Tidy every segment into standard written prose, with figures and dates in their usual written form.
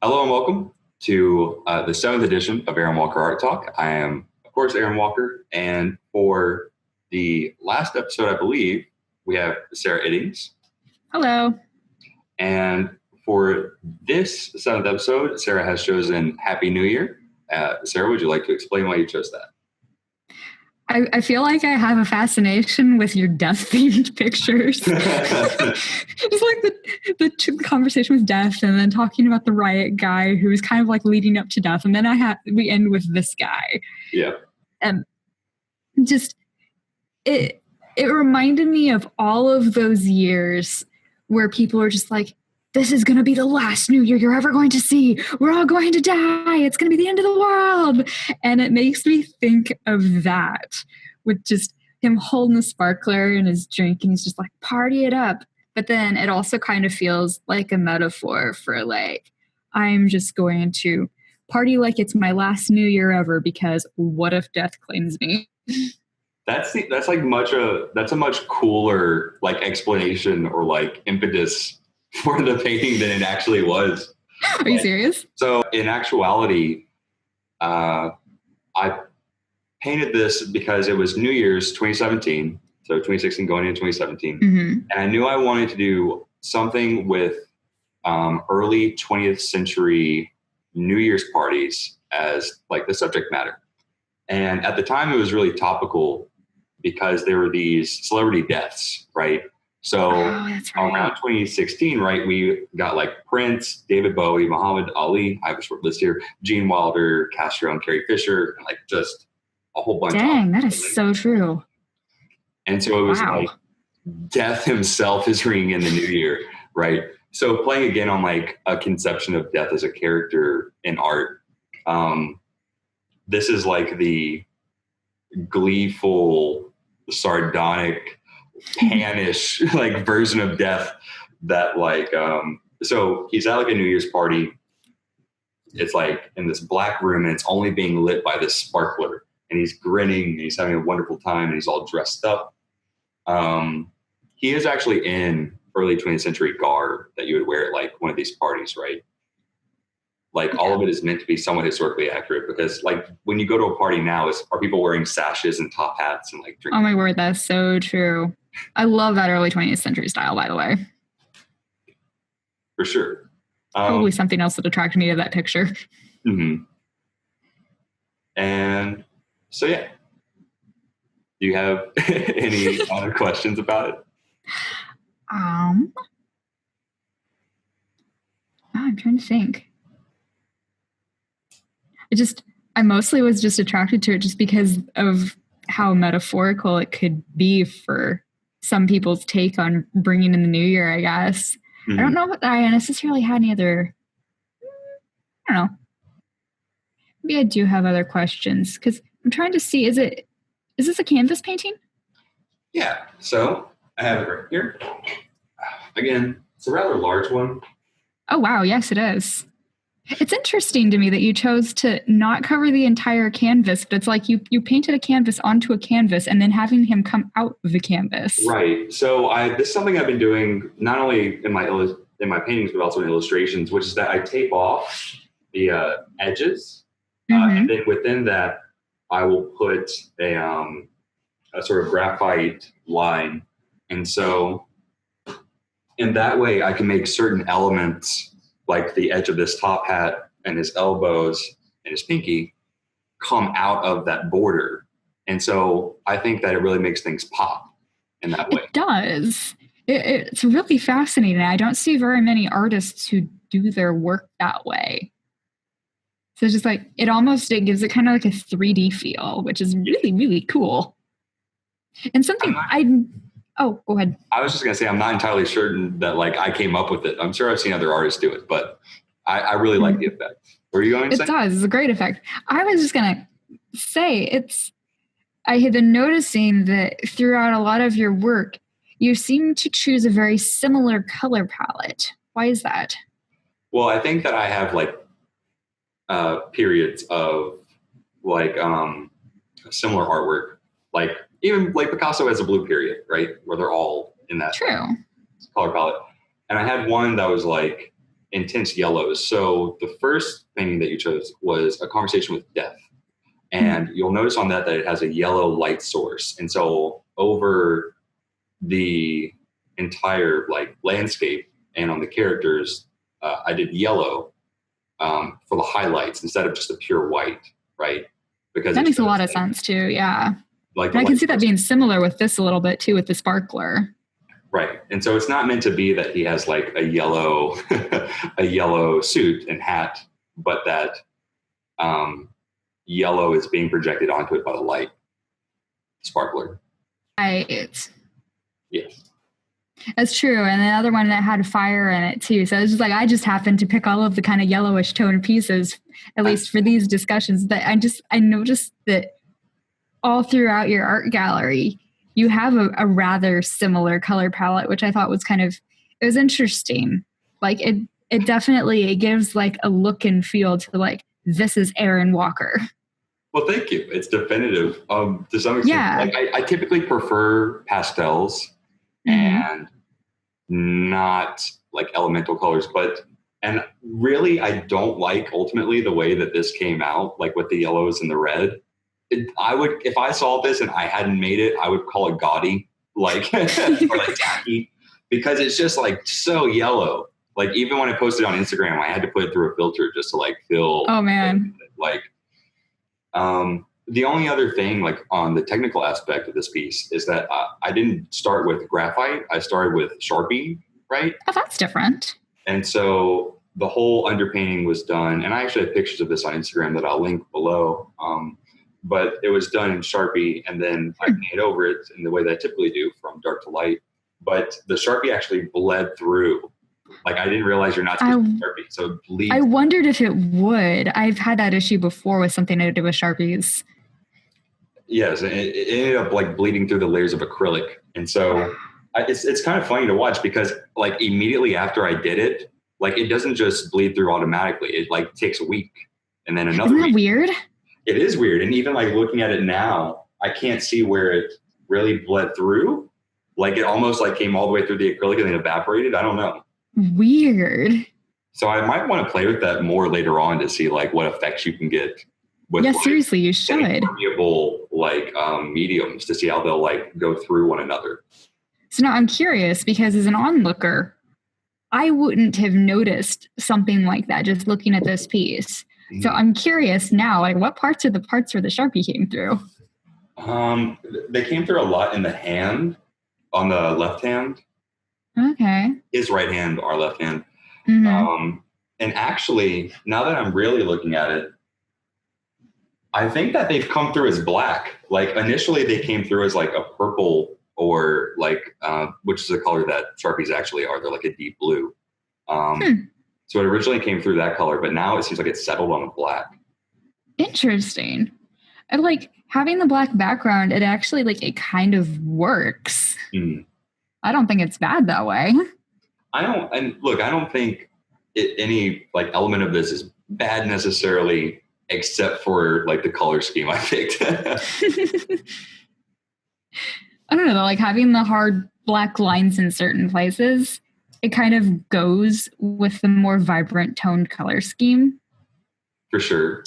Hello and welcome to the seventh edition of Aaron Walker Art Talk. I am, of course, Aaron Walker, and for the last episode, I believe, we have Sarah Iddings. Hello. And for this seventh episode, Sarah has chosen Happy New Year. Sarah, would you like to explain why you chose that? I feel like I have a fascination with your death-themed pictures. Just like the conversation with death, and then talking about the riot guy who was kind of like leading up to death, and then we end with this guy. Yeah. And just it reminded me of all of those years where people are just like, this is going to be the last New Year you're ever going to see. We're all going to die. It's going to be the end of the world. And it makes me think of that with just him holding the sparkler and his drink, and he's just like, party it up. But then it also kind of feels like a metaphor for like, I'm just going to party like it's my last New Year ever, because what if death claims me? That's a much cooler like explanation or like impetus for the painting than it actually was. Are you serious? So in actuality, I painted this because it was New Year's 2017. So 2016 going into 2017. Mm-hmm. And I knew I wanted to do something with early 20th century New Year's parties as like the subject matter. And at the time it was really topical because there were these celebrity deaths, right? So that's right. Around 2016, right, we got like Prince, David Bowie, Muhammad Ali, I have a short list here, Gene Wilder, Castro, and Carrie Fisher, and like just a whole bunch. Dang, that is so true. And so it was like death himself is ringing in the new year, right? So playing again on like a conception of death as a character in art, this is like the gleeful, sardonic, panish like version of death that like so he's at like a New Year's party. It's like in this black room and it's only being lit by this sparkler, and he's grinning and he's having a wonderful time and he's all dressed up. He is actually in early 20th century garb that you would wear at like one of these parties, right? Like all of it is meant to be somewhat historically accurate, because like when you go to a party now, are people wearing sashes and top hats and like drinking? Oh my word, that's so true. I love that early 20th century style, by the way. For sure. Probably something else that attracted me to that picture. Mm-hmm. And so, yeah. Do you have any other questions about it? I'm trying to think. I mostly was just attracted to it just because of how metaphorical it could be for some people's take on bringing in the new year, I guess. Mm-hmm. I don't know that I necessarily had any other, I don't know. Maybe I do have other questions, because I'm trying to see, is this a canvas painting? Yeah, so I have it right here. Again, it's a rather large one. Oh, wow. Yes, it is. It's interesting to me that you chose to not cover the entire canvas, but it's like you painted a canvas onto a canvas and then having him come out of the canvas. Right. So this is something I've been doing not only in my paintings, but also in illustrations, which is that I tape off the edges. Mm-hmm. And then within that, I will put a sort of graphite line. And so in that way, I can make certain elements like the edge of this top hat and his elbows and his pinky come out of that border. And so I think that it really makes things pop in that way. It does. It's really fascinating. I don't see very many artists who do their work that way. So it's just like, it gives it kind of like a 3D feel, which is really, really cool. And something go ahead. I was just going to say, I'm not entirely certain that like I came up with it. I'm sure I've seen other artists do it, but I really like the effect. What are you going to say? It does. It's a great effect. I was just going to say I had been noticing that throughout a lot of your work, you seem to choose a very similar color palette. Why is that? Well, I think that I have like periods of like similar artwork, like even like Picasso has a blue period, right? Where they're all in that True. color palette. And I had one that was like intense yellows. So the first painting that you chose was A Conversation with Death. And you'll notice on that it has a yellow light source. And so over the entire like landscape and on the characters, I did yellow for the highlights instead of just a pure white, right? Because that makes a lot of sense too. Yeah. Like I can see that being similar with this a little bit too, with the sparkler. Right. And so it's not meant to be that he has like a yellow, a yellow suit and hat, but that yellow is being projected onto it by the light sparkler. Right. Yes. That's true. And the other one that had fire in it too. So it's just like, I just happened to pick all of the kind of yellowish tone pieces, at least for these discussions, that I noticed that all throughout your art gallery, you have a rather similar color palette, which I thought was it was interesting. Like it definitely, it gives like a look and feel to like, this is Aaron Walker. Well, thank you. It's definitive to some extent. Yeah. Like I typically prefer pastels and not like elemental colors, and really I don't like ultimately the way that this came out, like with the yellows and the red. I would, if I saw this and I hadn't made it, I would call it gaudy, like, or like tacky, because it's just like so yellow. Like even when I posted on Instagram, I had to put it through a filter just to like feel. Oh man. The only other thing like on the technical aspect of this piece is that I didn't start with graphite. I started with Sharpie, right? Oh, that's different. And so the whole underpainting was done. And I actually have pictures of this on Instagram that I'll link below. But it was done in Sharpie, and then I painted over it in the way that I typically do, from dark to light. But the Sharpie actually bled through. Like I didn't realize you're not supposed to Sharpie, so it bleeds. I wondered if it would. I've had that issue before with something to do with Sharpies. Yes, it ended up like bleeding through the layers of acrylic, and so it's kind of funny to watch because like immediately after I did it, like it doesn't just bleed through automatically. It like takes a week, and then another. Isn't that weird? It is weird. And even like looking at it now, I can't see where it really bled through. Like it almost like came all the way through the acrylic and then evaporated. I don't know. Weird. So I might want to play with that more later on to see like what effects you can get with seriously, you should. Permeable like mediums to see how they'll like go through one another. So now I'm curious because as an onlooker, I wouldn't have noticed something like that just looking at this piece. So I'm curious now, like what parts are the parts where the Sharpie came through? They came through a lot in the hand, on the left hand. Okay. His right hand, our left hand. Mm-hmm. And actually, now that I'm really looking at it, I think that they've come through as black. Like initially they came through as like a purple or like, which is a color that Sharpies actually are. They're like a deep blue. So it originally came through that color, but now it seems like it's settled on a black. Interesting. And like having the black background, it actually like it kind of works. I don't think it's bad that way. I don't think any like element of this is bad necessarily, except for like the color scheme I picked. I don't know, like having the hard black lines in certain places, it kind of goes with the more vibrant toned color scheme. For sure.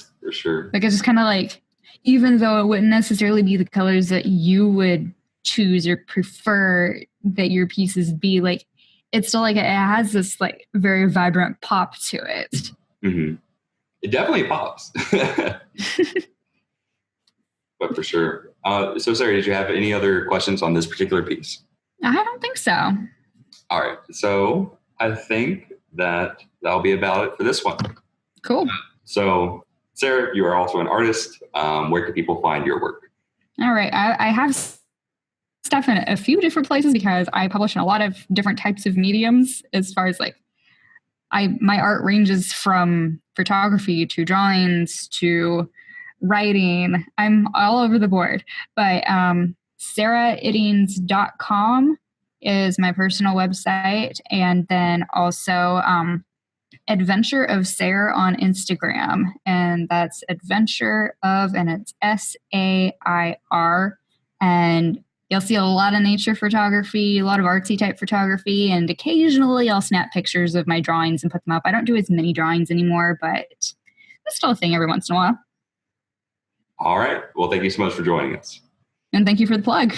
Like it's just kind of like, even though it wouldn't necessarily be the colors that you would choose or prefer that your pieces be, like it's still like it has this like very vibrant pop to it. Mm-hmm. It definitely pops. But for sure. So Sarah, did you have any other questions on this particular piece? I don't think so. All right. So I think that'll be about it for this one. Cool. So Sarah, you are also an artist. Where can people find your work? All right. I have stuff in a few different places because I publish in a lot of different types of mediums as far as like my art ranges from photography to drawings to writing. I'm all over the board, but SarahIddings.com is my personal website. And then also Adventure of Sarah on Instagram. And that's Adventure of, and it's SAIR. And You'll see a lot of nature photography, a lot of artsy type photography, and occasionally I'll snap pictures of my drawings and put them up. I don't do as many drawings anymore, but it's still a thing every once in a while. All right. Well, thank you so much for joining us. And thank you for the plug.